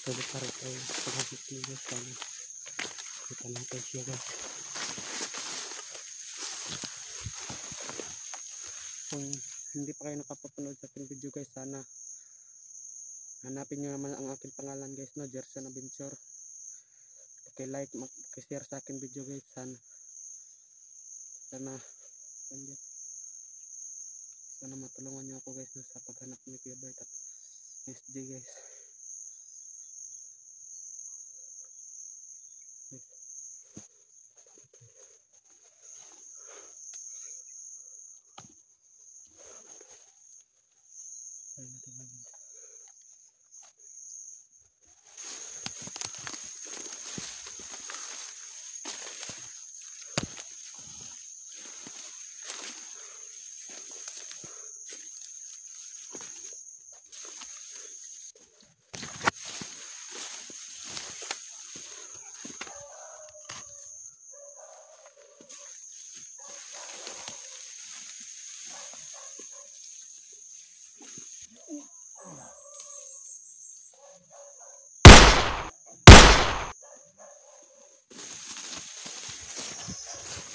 Pwede pa rin tayo paghagit niyo guys. Sana kita natin siya guys. Kung hindi pa kayo nakapapanood sa aking video guys, sana hanapin nyo naman ang aking pangalan guys, no, Gerson Adventure. Like, share sa aking video guys. Sana matulungan nyo ako guys, no, sa paghanap ni Kuya Bert at SD guys.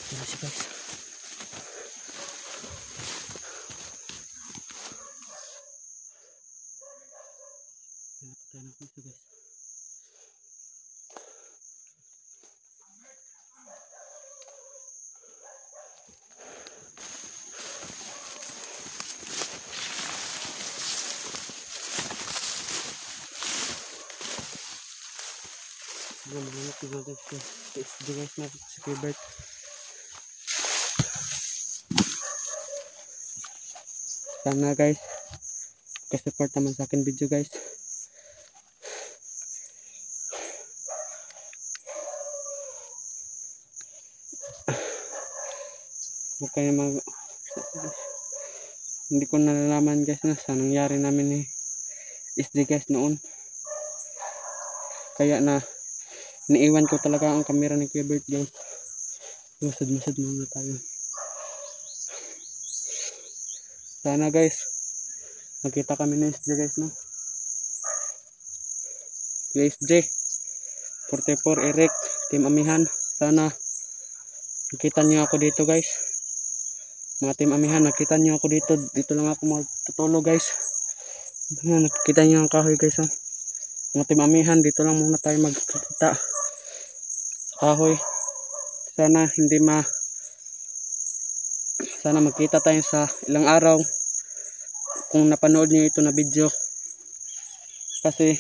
Masih guys. Napatayan ako ito guys. Gumagamit ko natin sa SD guys na si Kuya Bert. Sana guys, support naman sa akin video guys. Huwag kayo hindi ko nalalaman guys na sa nangyari namin ni SD guys noon. Kaya na iniiwan ko talaga ang camera ni Kuya Bert guys. Masad muna tayo. Sana guys, nakita kami ng SD guys, no? SD 44 Eric, Team Amihan. Sana nakita nyo ako dito guys. Mga Team Amihan, nakita nyo ako dito. Dito lang ako magtutulog guys. Nakita nyo ang kahoy guys, oh. Mga Team Amihan, dito lang muna tayo magkita sa kahoy. Sana magkita tayo sa ilang araw kung napanood niyo ito na video. Kasi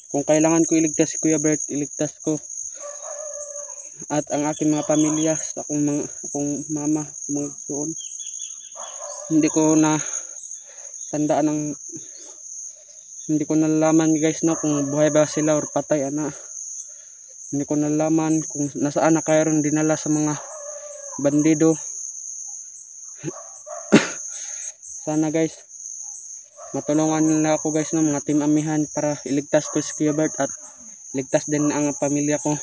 kung kailangan ko iligtas si Kuya Bert, iligtas ko. At ang aking mga pamilya, akong mama, mga suon. Hindi ko nalalaman guys, no, kung buhay ba sila or patay ana. Hindi ko nalalaman kung nasaan na kayron dinala sa mga bandido. Sana guys, matulungan nila ako guys, no, mga Team Amihan, para iligtas ko si Kuya Bert at iligtas din ang pamilya ko.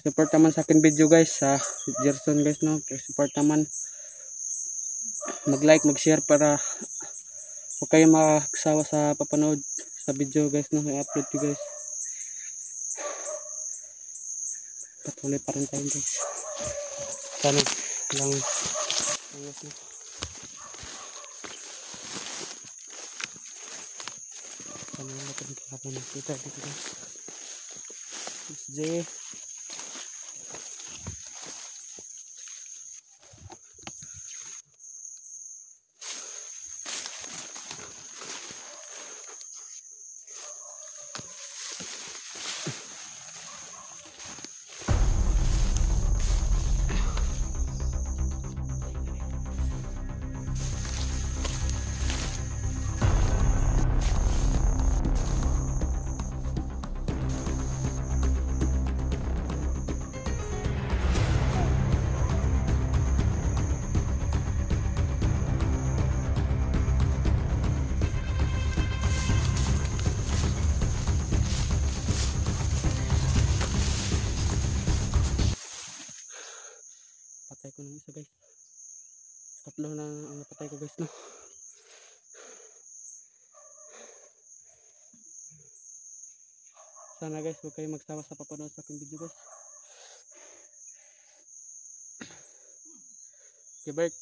Support naman sa akin video guys, sa Gerson guys, no. Support naman, mag-like, mag-share para huwag kayo makaksawa sa papanood sa video guys, no, i-upload ko guys. Patuloy pa rin tayo guys. Sana lang ayos na. Sana natin kaya nakita dito guys. SJ patay ko ng isa guys. Tatlo na ang napatay ko guys, no. Sana guys, huwag kayong magsawa sa papanood sa aking video guys. Gilbert,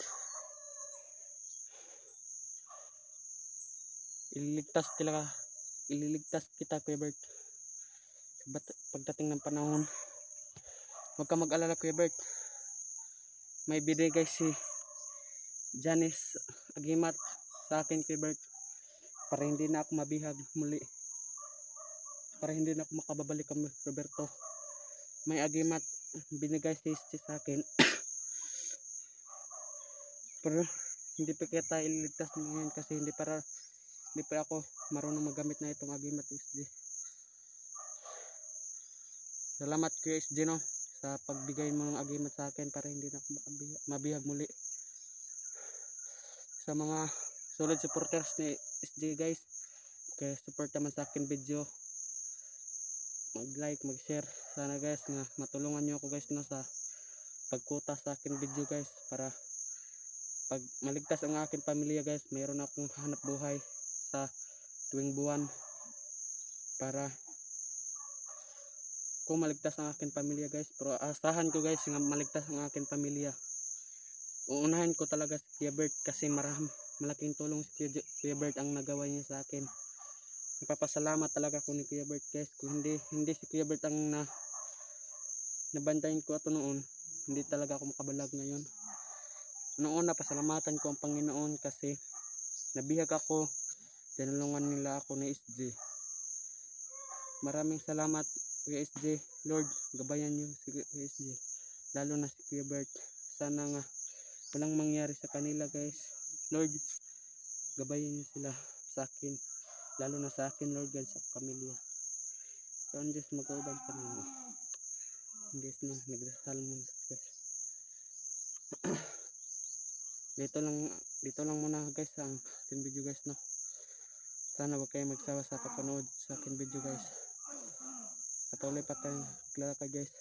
ililigtas kita Kuya Bert. Pagdating ng panahon, huwag ka mag-alala Kuya Bert. May binigay si Janice Agimat sa akin Kuya Bert, para hindi na ako mabihag muli, para hindi na ako makababalik kay Roberto. May agimat binigay si sa akin pero hindi pa kita ililigtas ngayon kasi hindi pa ako marunong magamit na itong agimat SG. Salamat Kuya SG no, sa pagbigay mo ng agimat sa akin para hindi na ako mabihag muli. Sa mga solid supporters ni SG guys, kaya support naman sa akin video, mag-like, mag-share. Sana guys nga matulungan nyo ako guys no, sa pagkuta sa akin video guys, para pag maligtas ang aking pamilya guys, mayroon akong hanap buhay sa tuwing buwan, para kung maligtas ang aking pamilya guys. Pero asahan ko guys nga maligtas ang aking pamilya, uunahin ko talaga si Kuya Bert, kasi malaking tulong si Kuya Bert ang nagawa niya sa akin. Nagpapasalamat talaga ako ni Kuya Bert guys. Kung hindi si Kuya Bert ang nabantayan ko ato noon, hindi talaga ako makabalag ngayon. Noon na pasalamatan ko ang Panginoon kasi nabihag ako, tinulungan nila ako ni SG. Maraming salamat Kuya SG. Lord, gabayan niyo si Kuya SG, lalo na si Kuya Bert. Sana nga walang mangyari sa kanila guys. Lord, gabayan niyo sila sa akin, lalo na sa akin Lord God, sa pamilya. So ang Diyos mag-uubag sa mga Diyos na nagdasal mo guys. dito lang muna guys ang aking video guys no. Sana huwag kayong magsawa sa papanood sa aking video guys. Patuloy pa tayong lalakad guys.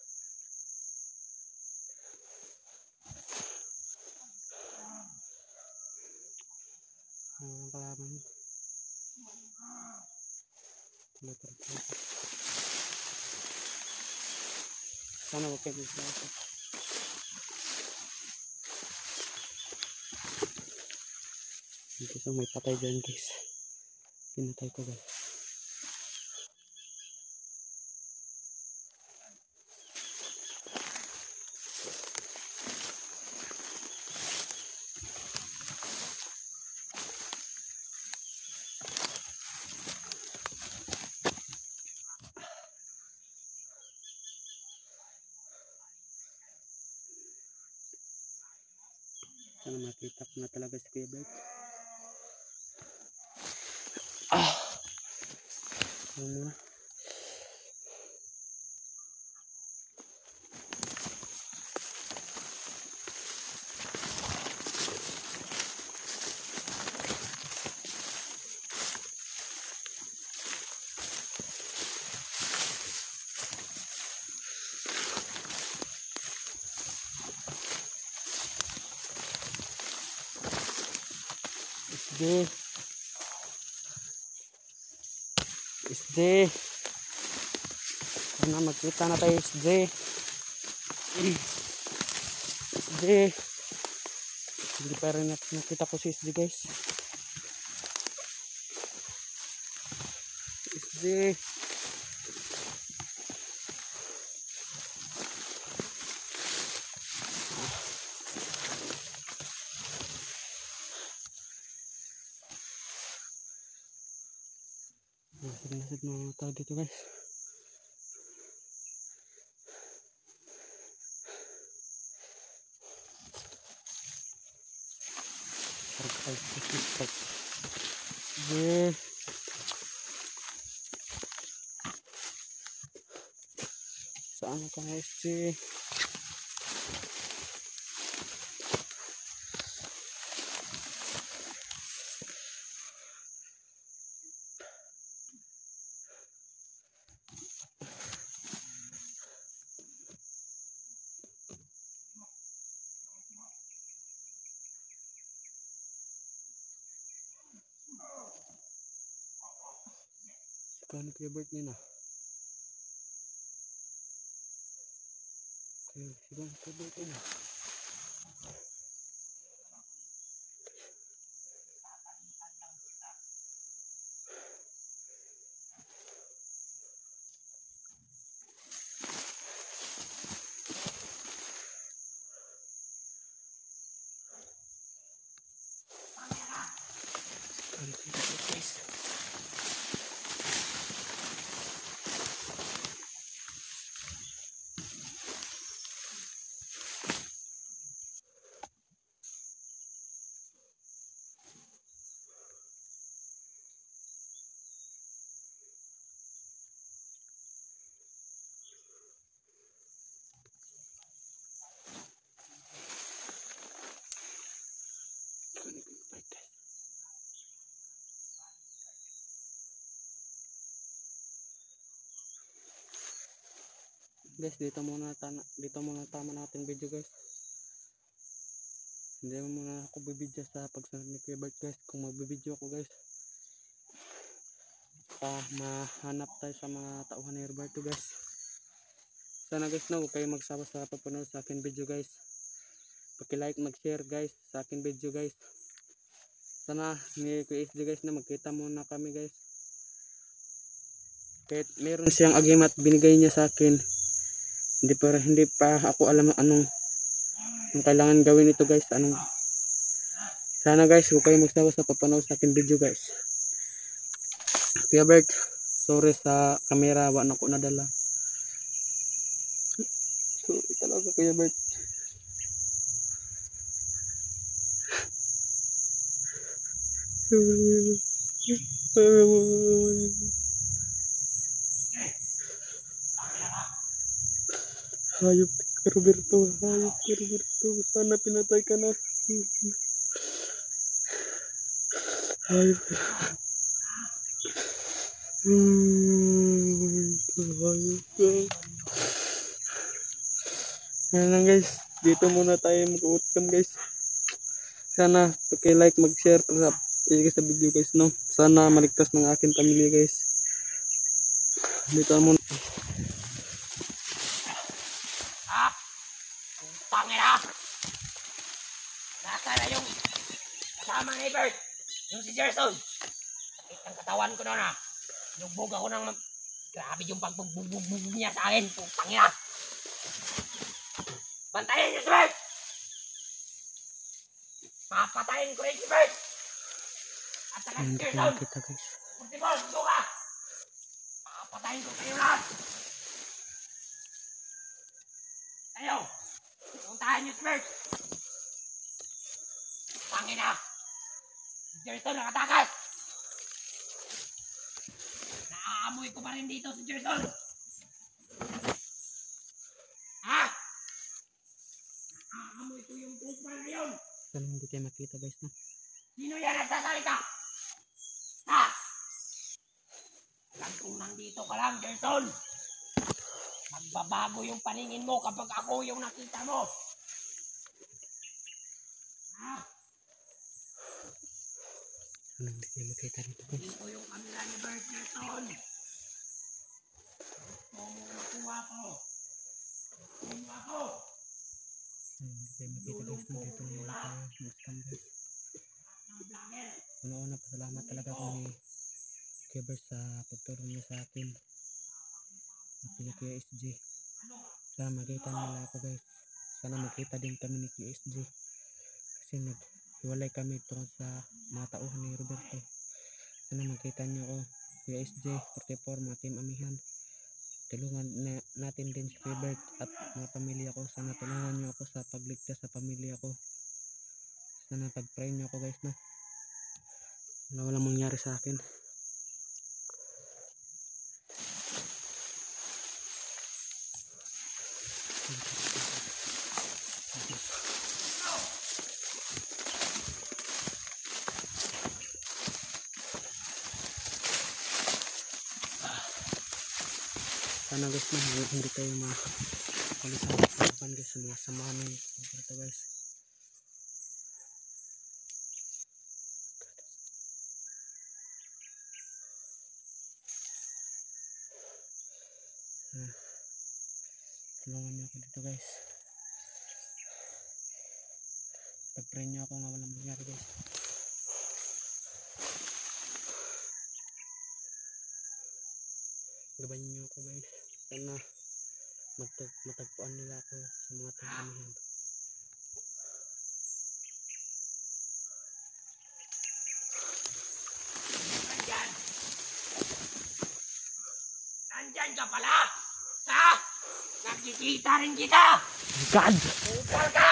Kalaman sana huwag kayong magsawa. So may patay dyan guys, pinatay ko guys. Sana makita ko na talaga si Kuya Bert. Muna. SG, sana magkita na tayo SG. Hindi pa rin nakita ko si SG guys. SG, nasib na tao dito guys. Saan ka na SG? Kano Kuya Bert niya na? Siguro tubig ito na. Guys. Guys, dito muna tama natin video guys. Hindi muna ako bibidyo sa pagsunod ni Kuya Bert guys. Kung magbibidyo ako guys, mahanap tayo sa mga tauhan ni Roberto guys. Sana guys huwag kayo magsawa sa papanood sa akin video guys. Paki-like, mag-share guys sa akin video guys. Sana ni Kuya SD guys na magkita muna kami guys. Kahit meron siyang agimat binigay niya sa akin, hindi pa ako alam anong kailangan gawin ito guys. Sana guys huwag kayo magsawa sa papanood sa akin video guys. Kuya Bert, sorry sa camera, wala na ko nadala. Sorry talaga Kuya Bert. Hayop ka Roberto, hayop ka Roberto. Sana pinatay ka na. Hayop ka. Hayop ka. Yan lang guys, dito muna tayo mag-outcome guys. Sana paki-like, mag-share sa video guys no. Sana maligtas ng aking pamilya guys. Dito muna. Pangina! Nasa na yung kasama ni Bert, yung si Gerson. Sakit ang katawan ko noon ah. Nugbog ako ng grabe yung pagbugbog niya sa akin. Pangina! Bantayin niyo si Bert! Papatayin ko rin si Bert! At saka si Gerson! Pagtibol, suka! Papatayin ko kayo lahat! Tayo! Puntahan niyo si Bert! Pangina! Si Gerson nakatakas! Naaamoy ko pa rin dito si Gerson! Ha? Naaamoy ko yung kupal na yun! Sana hindi tayo makita guys no. Sino yan nagsasalita? Ha? Alam kong nandito ka lang, Gerson! Magbabago yung paningin mo kapag ako yung nakita mo! Ha? Sana hindi tayo makita dito guys. Dito yung kamila ni Bert, Gerson! Gusto mo makuha ko! Makuha ko! Sana hindi tayo makita guys no. Dito muna tayo mag-stand guys. Una-una pasalamat talaga ako ni Kuya Bert sa pagtulong niya sa akin. At ni Kuya SG. Sana makita nila ako guys. Sana makita din kami ni Kuya SG. Kasi naghiwalay kami tungkol sa mga tauhan ni Roberto. Sana makita niyo ako Kuya SG 44, mga team amihan. Tulungan natin din si Kuya Bert at mga pamilya ko. Sana tulungan niyo ako sa pagligtas sa pamilya ko. Sana pag-pray niyo ako guys na walang mangyari sa akin. Sana guys na hindi tayo makulisan guys sa mga samahan ng ito guys. Tulungan niyo ako dito guys. Pag-pray niyo ako nga walang mangyari guys. Gabayan niyo ako guys. Sana matagpuan nila ako sa mga tingamihan. Nandyan ka pala! Ha? Nakikita rin kita! God! Upal ka!